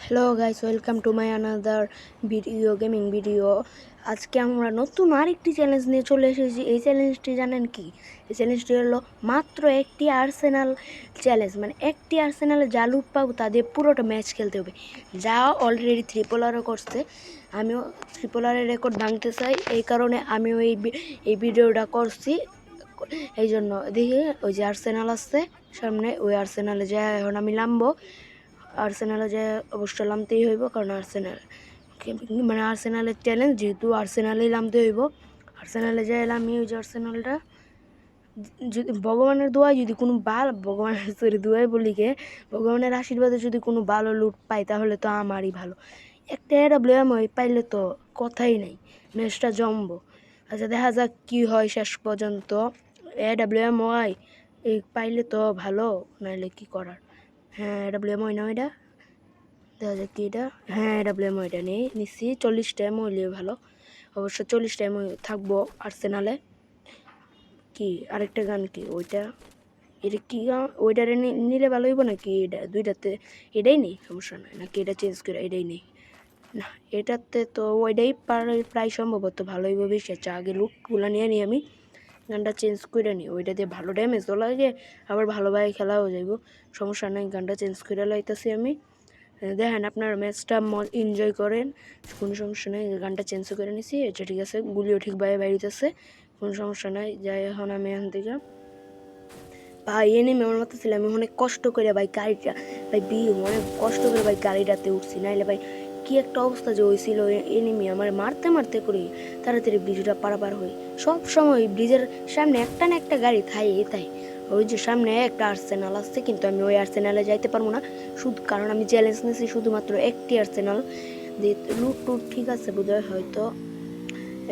Hello guys, welcome to my another video gaming video. আজকে আমরা নতুন আরেকটি চ্যালেঞ্জ নিয়ে চলে এসেছি। এই চ্যালেঞ্জটি জানেন কি? এই চ্যালেঞ্জটি হলো মাত্র একটি আর্সেনাল চ্যালেঞ্জ, মানে একটি আর্সেনালে যা লুট পাবো তা দিয়ে পুরোটা ম্যাচ খেলতে হবে। যা অলরেডি ট্রিপলারও করছে, আমিও ট্রিপলারের রেকর্ড ভাঙতে চাই, এই কারণে আমিও এই ভিডিওটা করছি। এই জন্য দেখি ওই যে আর্সেনাল আসছে সামনে, ওই আর্সেনালে যা এখন আমি নামবো। আর্সেনালে যে অবশ্যই নামতেই হইব, কারণ আর্সেনাল মানে আর্সেনালের চ্যালেঞ্জ, যেহেতু আর্সেনালেই নামতে হইব। আর্সেনালে যে এলাম আমি, ওই যে আর্সেনালটা যদি ভগবানের দোয়ায় যদি কোনো ভগবানের দোয়ায় বলি কে, ভগবানের আশীর্বাদে যদি কোনো ভালো লুট পাই তাহলে তো আমারই ভালো। একটা এডাব্লিউএম পাইলে তো কথাই নেই, ম্যাচটা জমবো। আচ্ছা, দেখা যাক কি হয় শেষ পর্যন্ত। এডাব্লিউএম এই পাইলে তো ভালো, নাইলে কি করার। হ্যাঁ, এডাব্লিউএম হয় না ওইটা, দেখা যাক কি এটা। হ্যাঁ, এডাব্লিউএম ওইটা নিচ্ছি। 40 টাইম হইলে ভালো, অবশ্য 40 টাইম থাকবো আর্সেনালে। কি আরেকটা গান কি ওইটা, এটা কি গান? ওইটারে নিলে ভালো হইব নাকি? এটা দুইটাতে এটাই নেই, সমস্যা নয় নাকি? এটা চেঞ্জ করে এটাই নেই না, এটাতে তো ওইটাই প্রায় সম্ভবত ভালো হইব বেশি। আচ্ছা, আগে লুকগুলো নিয়ে নিই, আমি গানটা চেঞ্জ করে নিই। ওইটা দিয়ে ভালো ড্যামেজও লাগে, আবার ভালোভাবে খেলাও যাইব, সমস্যা নাই। গানটা চেঞ্জ করে লাইতেছি আমি। দেখেন, আপনার ম্যাচটা এনজয় করেন, কোনো সমস্যা নেই। গানটা চেঞ্জও করে নিছি, এটা ঠিক আছে। গুলিও ঠিকভাবে বাইরিতেছে, কোনো সমস্যা নাই। যাই এখন আমি এখান থেকে ভাই এনিমি আমার মাথা ছিল, আমি অনেক কষ্ট করে ভাই গাড়িটা অনেক কষ্ট করে ভাই গাড়িটাতে উঠছি, নাইলে ভাই কি একটা অবস্থা যে হয়েছিল। এনিমি আমার মারতে মারতে করি তাড়াতাড়ি ব্রিজটা পারাপার হই। সব সময় ব্রিজের সামনে একটা না একটা গাড়ি তাই ওই যে সামনে একটা আর্সেনাল আসছে, কিন্তু আমি ওই আর্সেনালে যাইতে পারবো না, শুধু কারণ আমি চ্যালেঞ্জ নিয়েছি শুধুমাত্র একটি আর্সেনাল দিয়ে। লুট টুট ঠিক আছে বোধহয়, হয়তো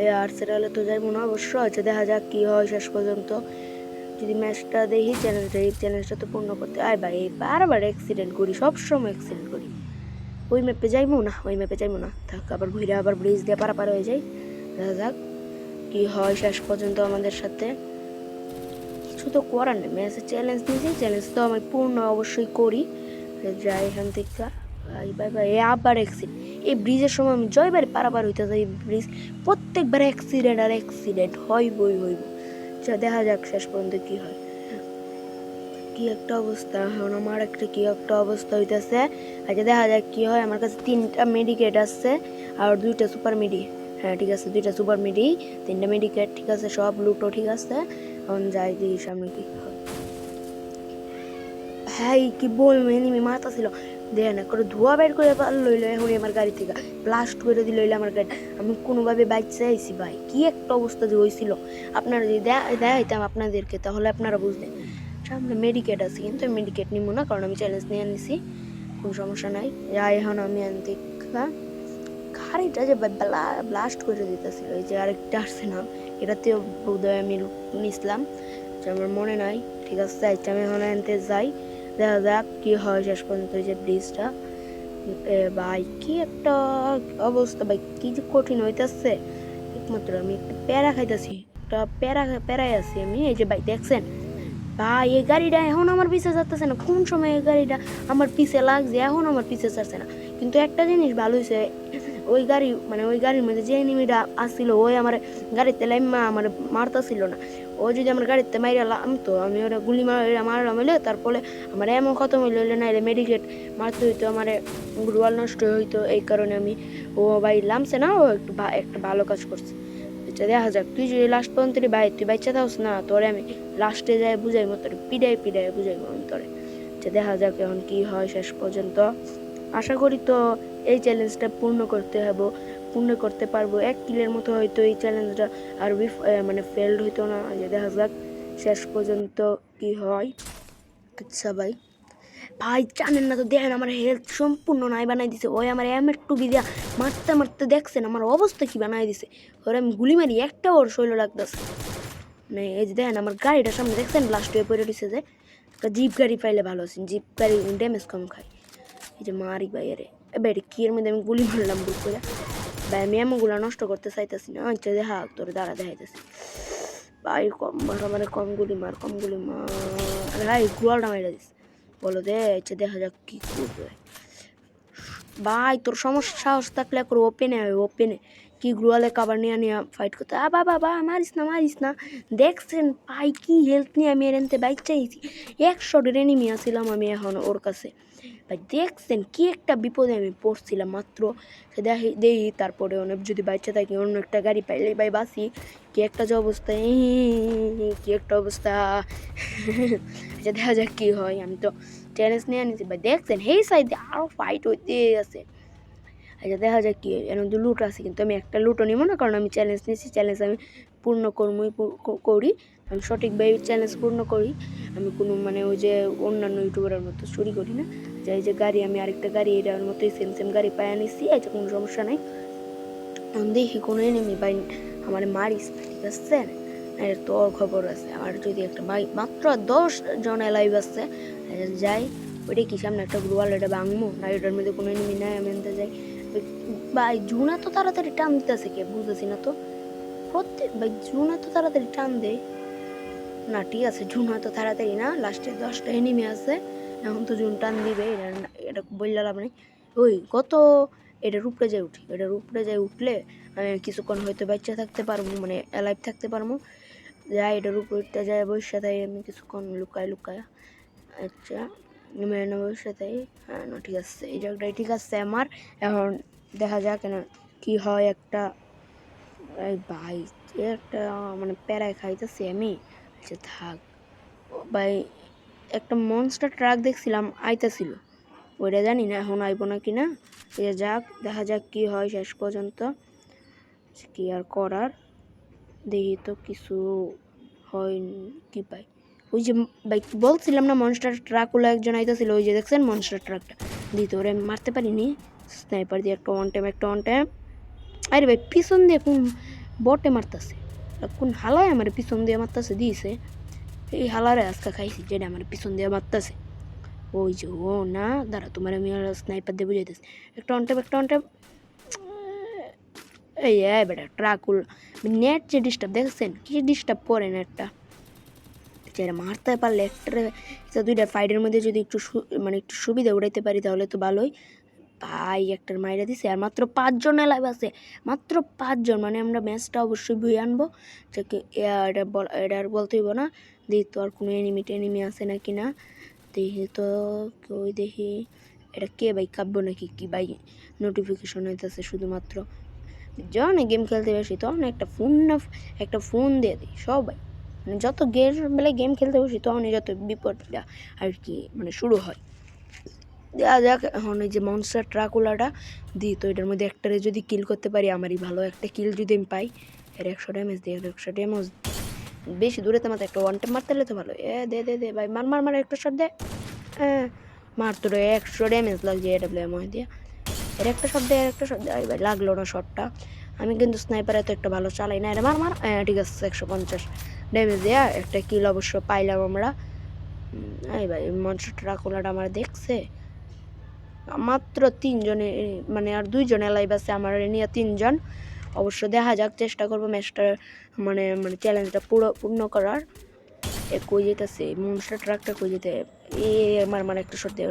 এই আর্সেনালে তো যাইবো না অবশ্য। হচ্ছে দেখা যাক কি হয় শেষ পর্যন্ত। যদি ম্যাচটা দেখি, চ্যালেঞ্জটা তো পূর্ণ করতে আয় ভাই। বারবার অ্যাক্সিডেন্ট করি, সবসময় অ্যাক্সিডেন্ট করি। ওই ম্যাপে যাইবো না, থাক, আবার ঘুরে আবার ব্রিজ দিয়ে পারাপার হয়ে যাই। দেখা যাক কি হয় শেষ পর্যন্ত আমাদের সাথে। কিছু তো করার নেই, ম্যাচে চ্যালেঞ্জ নিয়েছি, চ্যালেঞ্জ তো আমি পূর্ণ অবশ্যই করি। যাই এখান থেকে, ভাই আবার অ্যাক্সিডেন্ট। এই ব্রিজের সময় আমি জয়বার পারাপার হইতে যাই, ব্রিজ প্রত্যেকবার অ্যাক্সিডেন্ট হইব। যা দেখা যাক শেষ পর্যন্ত কি হয়। কি একটা অবস্থা এখন আমার, কি একটা অবস্থা হইতেছে। আচ্ছা, দেখা যাক কি হয়। আমার কাছে 3টা মেডিকেট আছে আর 2টা সুপার মেডি। হ্যাঁ ঠিক আছে, 2টা সুপার মেডি, 3টা মেডিকেট, ঠিক আছে, সব লুটও ঠিক আছে। এখন যাই দিই সামনে কি হয়। হ্যাঁ, কি বলবো, এনিমি মাথা ছিল, দেখ না করে ধোয়া বের করে লইলো এখন আমার গাড়ি থেকে, ব্লাস্ট করে দিল আমার গাড়ি। আমি কোনোভাবে বাইক চাইছি ভাই, কি একটা অবস্থা যে হয়েছিল। আপনারা যদি দেখাইতাম আপনাদেরকে তাহলে আপনারা বুঝতেন। সামনে মেডিকেট আছে, কিন্তু আমি মেডিকেট নিব না, কারণ আমি চ্যালেঞ্জ নিয়ে নিছি, কোনো সমস্যা নাই। যাই এখন আমি আনতে গাড়িটা যে ব্লাস্ট করে দিতেছিল, এই যে আরেকটা আসছে না, এটাতেও বোধহয় আমি নিছিলাম, আমার মনে নাই। ঠিক আছে, আচ্ছা আমি এখন আনতে যাই, দেখা যাক কি হয় শেষ পর্যন্ত। যে ব্রিজটা ভাই কি একটা অবস্থা ভাই, কি যে কঠিন হইতেছে। একমাত্র আমি একটা প্যারা খাইতেছি, একটা প্যারাই আছি আমি। এই যে ভাই দেখছেন ভাই, এই গাড়িটা এখন আমার পিছে যাচ্ছে না, কোন সময় এই গাড়িটা আমার পিছে লাগছে, এখন আমার পিছে ছাড়ছে না। কিন্তু একটা জিনিস ভালো হয়েছে, ওই গাড়ির মধ্যে যে এনিমিটা আসছিল, ওই আমার গাড়িতে লাইমা আমার মারতেছিল না। ও যদি আমার গাড়িতে মাইরালাম তো আমি ওরা গুলি মারলাম হইলে, তারপরে আমার এমন খতম হইলে না, মেডিকেট মারতে হইতো, আমার গ্রুয়াল নষ্ট হইতো। এই কারণে আমি, ও ভাই লামছে না, ও একটা ভালো কাজ করছে। আচ্ছা, দেখা যাক, তুই যদি লাস্ট পর্যন্ত ভাই তুই বাচ্চা থাকস না, তোরে আমি লাস্টে যাই বুঝাইবো, তোরে পিডাই বুঝাইবো আমি তোরে। আচ্ছা, দেখা যাক এখন কি হয় শেষ পর্যন্ত। আশা করি তো এই চ্যালেঞ্জটা পূর্ণ করতে পারবো। 1 কিলের মতো হয়তো এই চ্যালেঞ্জটা আর মানে ফেলড হইতো না। দেখা যাক শেষ পর্যন্ত কি হয়। আচ্ছা ভাই, জানেন না তো, দেখেন আমার হেলথ সম্পূর্ণ নাই বানাই দিছে। ওই আমার M2 দিয়া মারতে মারতে দেখছেন আমার অবস্থা কি বানাই দিছে। ওরা আমি গুলি মারি, একটা ওর শৈল লাগতেছে। মানে এই যে দেখেন আমার গাড়িটার সামনে দেখছেন ব্লাস্ট হয়ে পড়ে দিছে। যে একটা জিপ গাড়ি পাইলে ভালো আছে, জিপ গাড়ি ড্যামেজ কম খায়। এই যে মারি ভাই, আরে এবার কি এর মধ্যে আমি গুলি মারলাম ভুল করে ভাই। আমি এমনগুলো নষ্ট করতে চাইতেছি না। আচ্ছা, দেখা তোর দাঁড়া দেখাইতেছি ভাই, কম মার, আমার কম গুলি মার। আরে ভাই গোয়ালটা মারা দিস বলো দে। আচ্ছা, দেখা যাক কি করবে। ভাই তোর সমস্যা সাহস থাকলে করে ওপেনে ওপেনে কি গ্লুয়ালে কাবার নিয়ে নিয়ে ফাইট করতে বাবা মারিস না দেখছেন ভাই কি হেলথ নিয়ে আমি এনতে বাইক চাইছি 100 এনিমি আসছিলাম আমি এখন ওর কাছে ভাই দেখছেন কি একটা বিপদে আমি পড়ছিলাম মাত্র সে দেখি তারপরে অনেক যদি বাচ্চা থাকি অন্য একটা গাড়ি পাইলে ভাই বাসি কি একটা যে অবস্থা কি একটা অবস্থা আচ্ছা দেখা যাক কী হয় আমি তো চ্যালেঞ্জ নিয়ে নিয়েছি ভাই দেখছেন এই সাইডে আরও ফাইট হইতে আছে আচ্ছা দেখা যাক কি এর মধ্যে লুট আছে কিন্তু আমি একটা লুটও নিব না কারণ আমি চ্যালেঞ্জ নিয়েছি চ্যালেঞ্জ আমি পূর্ণ করি আমি সঠিকভাবে চ্যালেঞ্জ পূর্ণ করি আমি কোনো মানে ওই যে অন্যান্য ইউটিউবারের মতো চুরি করি না যে এই যে গাড়ি আমি আরেকটা গাড়ি এটার মতোই সেম গাড়ি পাই আনিছি এটা কোনো সমস্যা নাই আমি দেখি কোনো এনিমি বাই আমার মারিস ঠিক আছে এর তোর খবর আছে আমার যদি একটা ভাই মাত্র 10 জন লাইভ আছে যাই ওইটা কি সামনে একটা গ্রুয়াল এটা ভাঙবো না এটার মধ্যে কোনো এনিমি নাই আমি আনতে যাই ভাই জুনা তো তাড়াতাড়ি টান দিতেছে কে বুঝতেছি না তো প্রত্যেক ভাই জুনা তো তাড়াতাড়ি টান দেয় না ঠিক আছে জুনা তো তাড়াতাড়ি না লাস্টে 10টা এনিমি আছে এখন তো জুন টান দিবে এটা বললে লাভ নেই ওই কত এটার উপরে যাই উঠি এটার উপরে যাই উঠলে আমি কিছুক্ষণ হয়তো বাচ্চা থাকতে পারবো মানে অ্যালাইভ থাকতে পারবো যাই এটার উপরটা যায় বসে থাই আমি কিছুক্ষণ লুকায় আচ্ছা মেনে বসে থাই হ্যাঁ না ঠিক আছে এই জায়গাটাই ঠিক আছে আমার এখন দেখা যাক কেন কি হয় একটা ভাই একটা মানে প্যারায় খাইতেছি আমি আচ্ছা থাক ভাই একটা মনস্টার ট্রাক দেখছিলাম আইতাছিল ওইটা জানি না এখন আইব না কি না যাক দেখা যাক কি হয় শেষ পর্যন্ত কি আর করার দেখি তো কিছু হয় কি পাই ওই যে ভাই বলছিলাম না মনস্টার ট্রাকগুলো একজন আইতাছিল ওই যে দেখছেন মনস্টার ট্রাকটা দিতে ওরে মারতে পারিনি স্নাইপার দিয়ে একটা ওয়ান টাইম আরে ভাই পিছন দিয়ে কোন বটে মারতেছে কোন হালায় আমার পিছন দিয়ে মারতেছে দিয়েছে এই হালারে আজকে খাইছি যেটা আমার পিছন দিয়ে মারতেছে ওই যে ও না দাঁড়া তোমার আমি স্নাইপার দিয়ে বুঝাইতেছি একটা অন টাইম এই বেটা ট্রাকুল নেট যে ডিস্টার্ব দেখছেন কি ডিস্টার্ব করে নেটটা যেটা মারতে পারলে একটা দুইটা ফাইটের মধ্যে যদি একটু মানে একটু সুবিধা উড়াইতে পারি তাহলে তো ভালোই ভাই একটার মাইরা দিছে আর মাত্র 5 জন লাইভ আছে মাত্র 5 জন মানে আমরা ম্যাচটা অবশ্যই বই আনবো যে এটা আর বলতে হইব না দেখি তো আর কোনো এনিমি আছে নাকি না দেখি তো ওই দেখি এটা কে ভাই কাব্য নাকি কি ভাই নোটিফিকেশন হইতেছে শুধুমাত্র যখন গেম খেলতে বসি তখন একটা ফোন দিয়ে দিই সবাই মানে যত গেম খেলতে বসি তখনই যত বিপদটা আর কি মানে শুরু হয় দেখা যাক এখন এই যে মনস্টার ট্রাকুলাটা দিই তো এটার মধ্যে একটারে যদি কিল করতে পারি আমারই ভালো একটা কিল যদি আমি পাই এর 100 ড্যামেজ দিই 100 ড্যামেজ বেশি দূরে তো একটা ওয়ান টাইম মারতে হলে তো ভালো দে ভাই মার একটা শট দে হ্যাঁ মার তোর 100 ড্যামেজ লাগছে এটা বলে মনে দিয়ে এর একটা শট দে ভাই লাগলো না শটটা আমি কিন্তু স্নাইপারে তো একটা ভালো চালাই না এটা মার ঠিক আছে 150 ড্যামেজ দেয়া একটা কিল অবশ্য পাইলাম আমরা এই ভাই মনস্টার ট্রাকুলাটা আমার দেখছে মাত্র 3 জনে মানে আর 2 জন লাইভ আছে আমার নিয়ে 3 জন অবশ্য দেখা যাক চেষ্টা করবো ম্যাচটা মানে চ্যালেঞ্জটা পূর্ণ করার কই যেতেছে মনস্টার ট্রাকটা কই যেতে আমার একটা শট দেয়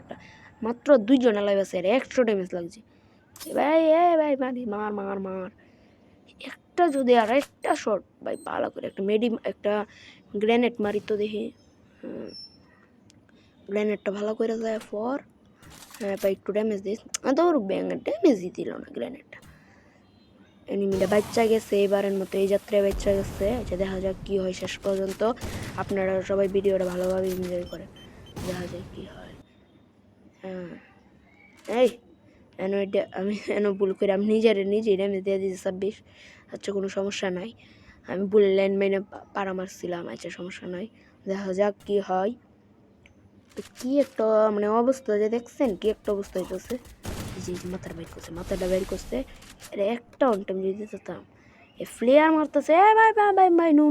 একটা মাত্র 2 জন লাইভ আছে আর 100 ড্যামেজ লাগছে ভাই মার একটা যদি আর একটা শট ভাই পালা করে একটা গ্রেনেড মারি তো দেখি গ্রেনেডটা ভালো করে যায় ফর হ্যাঁ ভাই একটু ড্যামেজ দিস তোর ড্যামেজই দিল না গ্রেনেডটা এনিমিটা বাচ্চা গেছে এবারের মতো এই যাত্রায় বাচ্চা গেছে আচ্ছা দেখা যাক কী হয় শেষ পর্যন্ত আপনারা সবাই ভিডিওটা ভালোভাবে এনজয় করেন দেখা যাক কী হয় হ্যাঁ এই আমি ভুল করে আমি নিজেই ড্যামেজ দিয়ে দিয়েছি 26 আচ্ছা কোনো সমস্যা নাই আমি ভুল ল্যান্ড মাইনে পাড়া মারছিলাম আচ্ছা সমস্যা নাই দেখা যাক কী হয় কি একটা মানে অবস্থা যে দেখছেন কি একটা অবস্থা হইতেছে যে মাথাটা বের করছে এটা একটা অন টাইম যদি দিতাম এ ফ্লেয়ার মারতেছে ভাই নো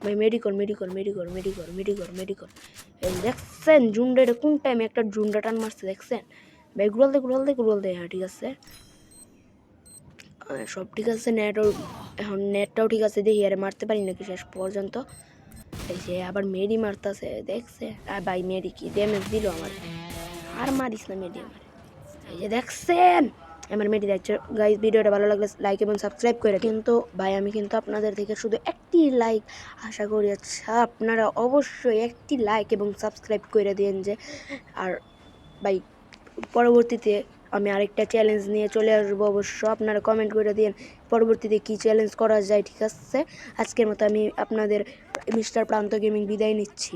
ভাই মেডিকল এই দেখছেন জুন্ডা এটা কোন টাইমে একটা জুন্ডা টান মারছে দেখছেন ভাই গুড়াল দে হ্যাঁ ঠিক আছে সব ঠিক আছে এখন নেটটাও ঠিক আছে দেখি আরে মারতে পারি নাকি শেষ পর্যন্ত এই যে আবার মেরি মারতেছে দেখছে আর ভাই মেরি কি ড্যামেজ দিল আমার আর মারিস না মিডিয়াম, এই যে দেখছেন আমার মেডি যাচ্ছে গাইজ। ভিডিওটা ভালো লাগলে লাইক এবং সাবস্ক্রাইব করে দিন। কিন্তু ভাই আমি কিন্তু আপনাদের থেকে শুধু একটি লাইক আশা করি। আচ্ছা আপনারা অবশ্যই একটি লাইক এবং সাবস্ক্রাইব করে দিন যে। আর ভাই পরবর্তীতে আমি আরেকটা চ্যালেঞ্জ নিয়ে চলে আসবো, অবশ্য আপনারা কমেন্ট করে দিন পরবর্তীতে কি চ্যালেঞ্জ করা যায়, ঠিক আছে? আজকের মতো আমি আপনাদের মিস্টার প্রান্ত গেমিং বিদায় নিচ্ছি।